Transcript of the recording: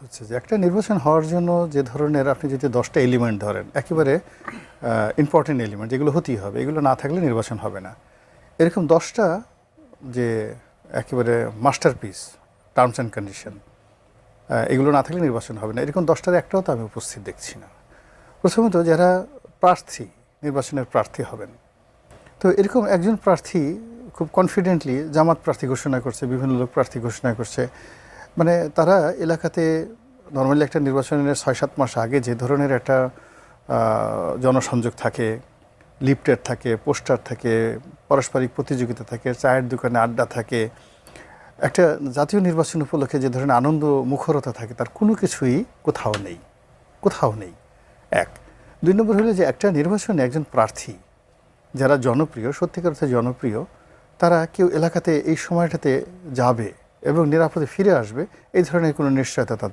হচ্ছে যে একটা নির্বাচন হওয়ার জন্য যে ধরনের আপনি যদি 10টা এলিমেন্ট ধরেন একেবারে ইম্পর্টেন্ট এলিমেন্ট যেগুলো হতেই হবে, এগুলো না থাকলে নির্বাচন হবে না। এরকম 10টা যে একেবারে মাস্টারপিস টার্মস অ্যান্ড কন্ডিশন, এগুলো না থাকলে নির্বাচন হবে না, এরকম 10টার একটাও তো আমি উপস্থিত দেখছি না। প্রথমত যারা প্রার্থী, নির্বাচনের প্রার্থী হবেন, তো এরকম একজন প্রার্থী খুব কনফিডেন্টলি জামাত প্রার্থী ঘোষণা করছে, বিভিন্ন লোক প্রার্থী ঘোষণা করছে, মানে তারা এলাকাতে নর্মালি একটা নির্বাচনের 6-7 মাস আগে যে ধরনের একটা জনসংযোগ থাকে, লিফলেট থাকে, পোস্টার থাকে, পারস্পরিক প্রতিযোগিতা থাকে, চায়ের দোকানে আড্ডা থাকে, একটা জাতীয় নির্বাচন উপলক্ষে যে ধরনের আনন্দ মুখরতা থাকে, তার কোনো কিছুই কোথাও নেই, কোথাও নেই। এক। 2 নম্বর হলো যে একটা নির্বাচনে একজন প্রার্থী যারা জনপ্রিয়, সত্যিকার অর্থে জনপ্রিয়, তারা কেউ এলাকাতে এই সময়টাতে যাবে এবং নিরাপদে ফিরে আসবে, এই ধরনের কোনো নিশ্চয়তা